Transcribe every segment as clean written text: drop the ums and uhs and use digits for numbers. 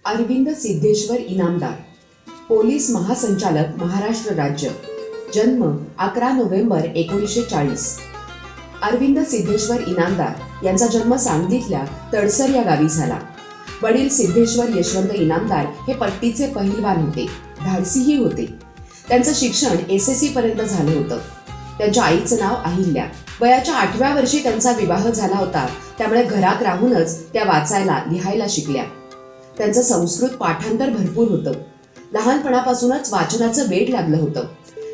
Arvind Siddheshwar Inamdar, police महासंचालक, महाराष्ट्र राज्य. जन्म 11 नोव्हेंबर 1940. अरविंद सिद्धेश्वर इनामदार यांचा जन्म सांगलीतल्या तडसर या गावी झाला. वडील सिद्धेश्वर यशवंत इनामदार हे पट्टीचे पहिलवान होते, धाडसीही होते. त्यांचं शिक्षण SSC पर्यंत झालं होतं. त्यांच्या आईचं नाव अहिल्या. वयाच्या 8व्या वर्षी त्यांचा विवाह झाला होता, त्यामुळे घरात राहूनच त्या वाचायला लिहायला शिकल्या. त्यांचं संस्कृत पाठांतर भरपूर होतं. लहानपणापासूनच वाचनाचं वेड लागलं होतं,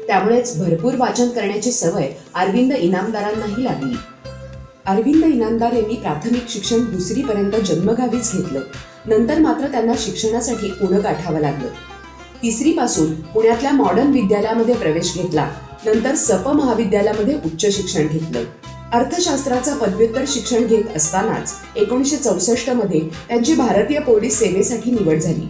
त्यामुळेच भरपूर वाचन करण्याची सवय अरविंद इनामदारांनाही लागली. अरविंद इनामदार यांनी प्राथमिक शिक्षण 2री पर्यंत जन्मगावीच घेतलं. नंतर मात्र त्यांना शिक्षणासाठी पुणे गाठावं लागलं. 3री पासून पुण्यातल्या मॉडर्न विद्यालयामध्ये प्रवेश घेतला. नंतर सप महाविद्यालयामध्ये उच्च शिक्षण घेतलं. अर्थशास्त्राचं पदव्युत्तर शिक्षण घेत असतानाच 1964 मध्ये त्यांची भारतीय पोलीस सेवेसाठी निवड झाली.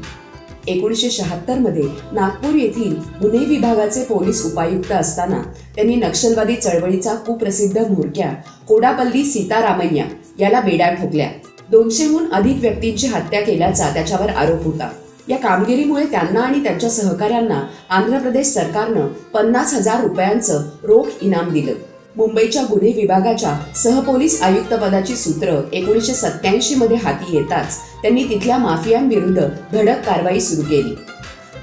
1976 मध्ये नागपूर येथील गुन्हे विभागाचे पोलीस उपायुक्त असताना त्यांनी नक्षलवादी चळवळीचा कुप्रसिद्ध म्होरक्या कोडापल्ली सीतारामय्या याला बेड्या ठोकल्या. 200हून अधिक व्यक्तींची हत्या केल्याचा त्याच्यावर आरोप होता. या कामगिरीमुळे त्यांना आणि त्यांच्या सहकाऱ्यांना आंध्र प्रदेश सरकारनं 50,000 रुपयांचं रोख इनाम दिलं. मुंबईच्या गुन्हे विभागाच्या सहपोलीस आयुक्त पदाची सूत्र 1987 मध्ये हाती येताच त्यांनी तिथल्या माफियांविरुद्ध धडक कारवाई सुरू केली.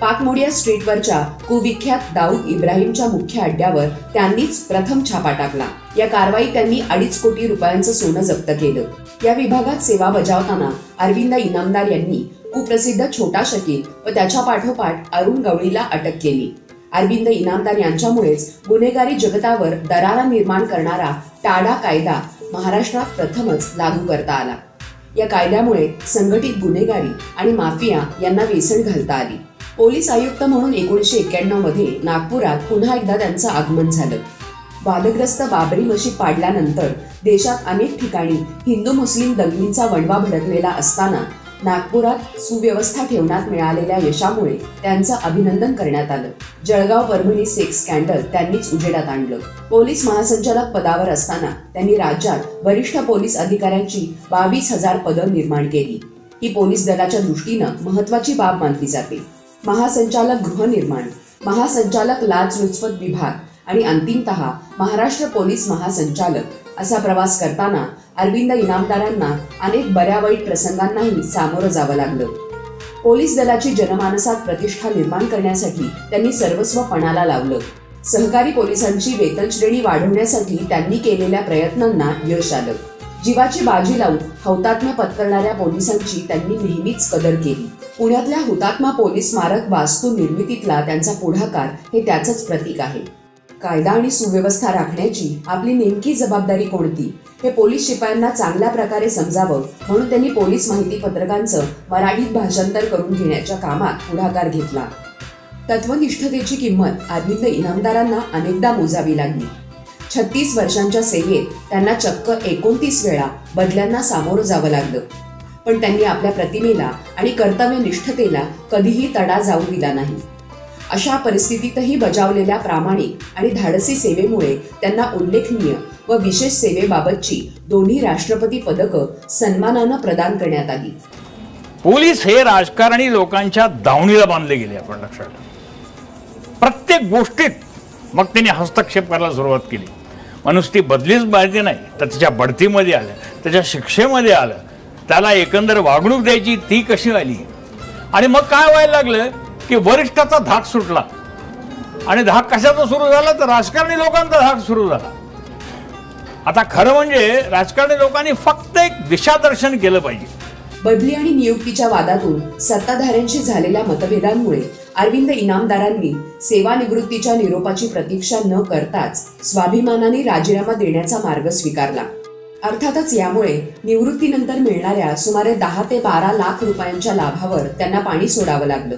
पाकमोडिया स्ट्रीटवरच्या कुविख्यात दाऊद इब्राहिमच्या मुख्य अड्ड्यावर त्यांनीच प्रथम छापा टाकला. या कारवाईत त्यांनी 2.5 कोटी रुपयांचं सोनं जप्त केलं. या विभागात सेवा बजावताना अरविंद इनामदार यांनी कुप्रसिद्ध छोटा शकील व त्याच्या पाठोपाठ अरुण गवळीला अटक केली. अरविंद इनामदार यांच्यामुळेच गुन्हेगारी जगतावर दरारा निर्माण करणारा टाडा कायदा महाराष्ट्रात प्रथमच लागू करता आला. या कायद्यामुळे संघटित गुन्हेगारी आणि माफिया यांना वेसण घालता आली. पोलीस आयुक्त म्हणून 1991 मध्ये नागपुरात पुन्हा एकदा त्यांचं आगमन झालं. वादग्रस्त बाबरी मशीद पाडल्यानंतर देशात अनेक ठिकाणी हिंदू मुस्लिम दंगलींचा वणवा भडकलेला असताना नागपुरात सुव्यवस्था ठेवण्यात मिळालेल्या यशामुळे त्यांचं अभिनंदन करण्यात आलं. जळगाव परभणी सेक्स स्कॅन्डल त्यांनीच उजेडात आणलं. पोलीस महासंचालक पदावर असताना त्यांनी राज्यात वरिष्ठ पोलीस अधिकाऱ्यांची 22,000 पदं निर्माण केली. ही पोलीस दलाच्या दृष्टीनं महत्वाची बाब मानली जाते. महासंचालक गृहनिर्माण, महासंचालक लाचलुचपत विभाग आणि अंतिमतः महाराष्ट्र पोलीस महासंचालक असा प्रवास करताना अरविंद इनामदारांना अनेक बऱ्या वाईट प्रसंगांनाही सामोरं जावं लागलं. पोलीस दलाची जनमानसात प्रतिष्ठा निर्माण करण्यासाठी त्यांनी सर्वस्व पणाला लावलं. सहकारी पोलिसांची वेतन श्रेणी वाढवण्यासाठी त्यांनी केलेल्या प्रयत्नांना यश आलं. जीवाची बाजी लावून हौतात्म्य पत्करणाऱ्या पोलिसांची त्यांनी नेहमीच कदर केली. पुण्यातल्या हुतात्मा पोलीस स्मारक वास्तू निर्मितीतला त्यांचा पुढाकार हे त्याचंच प्रतीक आहे. कायदा आणि सुव्यवस्था राखण्याची आपली नेमकी जबाबदारी कोणती हे पोलीस शिपायांना चांगल्या प्रकारे समजावं म्हणून त्यांनी पोलीस माहिती पत्रकांचं मराठीत भाषांतर करून घेण्याच्या कामात पुढाकार घेतला. तत्वनिष्ठतेची किंमत अरविंद इनामदारांना अनेकदा मोजावी लागली. 36 वर्षांच्या सेवेत त्यांना चक्क 29 वेळा बदल्यांना सामोरं जावं लागलं. पण त्यांनी आपल्या प्रतिमेला आणि कर्तव्यनिष्ठतेला कधीही तडा जाऊ दिला नाही. अशा परिस्थितीतही बजावलेल्या प्रामाणिक आणि धाडसी सेवेमुळे त्यांना उल्लेखनीय व विशेष सेवेबाबतची 2 राष्ट्रपती पदकं सन्मानानं प्रदान करण्यात आली. पोलीस हे राजकारणी लोकांच्या दावणीला बांधले गेले. आपण लक्षात प्रत्येक गोष्टीत मग त्यांनी हस्तक्षेप करायला सुरुवात केली. नुसती बदलीच पाहिजे नाही तर त्याच्या बढतीमध्ये आलं, त्याच्या शिक्षेमध्ये आलं, त्याला एकंदर वागणूक द्यायची ती कशी आली. आणि मग काय व्हायला लागलं की वरिष्ठाचा धाक सुटला. आणि धाक कशाचा सुरू झाला तर राजकारणी लोकांचा धाक सुरू झाला. आता खरं म्हणजे राजकारणी लोकांनी फक्त एक दिशादर्शन केलं पाहिजे. बदली आणि नियुक्तीच्या वादातून सत्ताधाऱ्यांशी झालेल्या मतभेदांमुळे अरविंद इनामदारांनी सेवानिवृत्तीच्या निरोपाची प्रतीक्षा न करताच स्वाभिमानाने राजीनामा देण्याचा मार्ग स्वीकारला. अर्थातच यामुळे निवृत्तीनंतर मिळणाऱ्या सुमारे 10 ते 12 लाख रुपयांच्या लाभावर त्यांना पाणी सोडावं लागलं.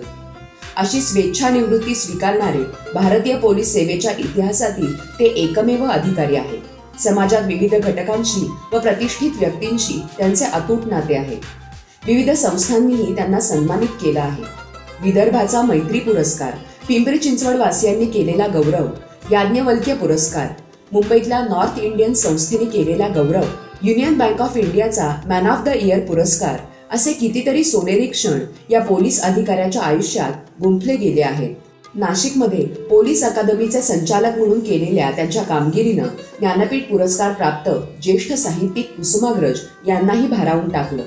अशी स्वेच्छा निवृत्ती स्वीकारणारे भारतीय पोलीस सेवेच्या इतिहासातील ते एकमेव अधिकारी आहेत. समाजात विविध घटकांशी व प्रतिष्ठित व्यक्तींशी त्यांचे अतूट नाते आहे. विविध संस्थांनीही त्यांना सन्मानित केलं आहे. विदर्भाचा मैत्री पुरस्कार, पिंपरी चिंचवड वासियांनी केलेला गौरव, याज्ञवल्क्य पुरस्कार, मुंबईतल्या नॉर्थ इंडियन संस्थेने केलेला गौरव, युनियन बँक ऑफ इंडियाचा मॅन ऑफ द इयर पुरस्कार असे कितीतरी सोनेरी क्षण या पोलीस अधिकाऱ्याच्या आयुष्यात गुंफले गेले आहेत. नाशिकमध्ये पोलीस अकादमीचे संचालक म्हणून केलेल्या त्यांच्या कामगिरीनं ज्ञानपीठ पुरस्कार प्राप्त ज्येष्ठ साहित्यिक कुसुमाग्रज यांनाही भारावून टाकलं.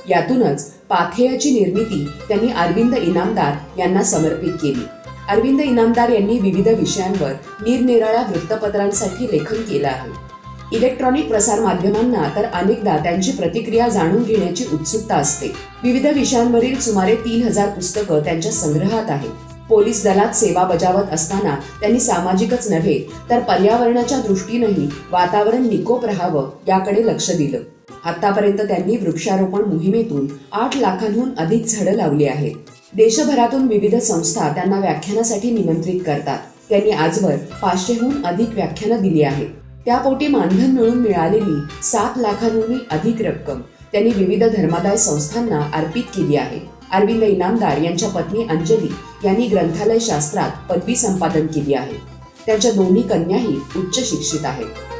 यातूनच पाथेयची निर्मिती त्यांनी अरविंद इनामदार यांना समर्पित केली. अरविंद इनामदार यांनी विविध विषयांवर निरनिराळ्या वृत्तपत्रांसाठी लेखन केलं आहे. इलेक्ट्रॉनिक प्रसार माध्यमांना तर अनेकदा त्यांची प्रतिक्रिया जाणून घेण्याची उत्सुकता असते. विविध विषयांवरील सुमारे 3000 पुस्तकं त्यांच्या संग्रहात आहेत. पोलीस दलात सेवा बजावत असताना त्यांनी सामाजिकच नव्हे तर पर्यावरणाच्या दृष्टीनंही वातावरण निकोप राहावं याकडे लक्ष दिलं. आतापर्यंत त्यांनी वृक्षारोपण मोहिमेतून 8 लाखांहून अधिक झाडं लावली आहेत. देशभरातून विविध संस्था त्यांना व्याख्यानासाठी निमंत्रित करतात. त्यांनी आजवर 500हून अधिक व्याख्यानं दिली आहेत. त्यापोटी मानधन मिळून मिळालेली 7 लाखांहून अधिक रक्कम त्यांनी विविध धर्मादाय संस्थांना अर्पित केली आहे. अरविंद इनामदार यांच्या पत्नी अंजली यांनी ग्रंथालय शास्त्रात पदवी संपादन केली आहे. त्यांच्या दोन्ही कन्याही उच्च शिक्षित आहेत.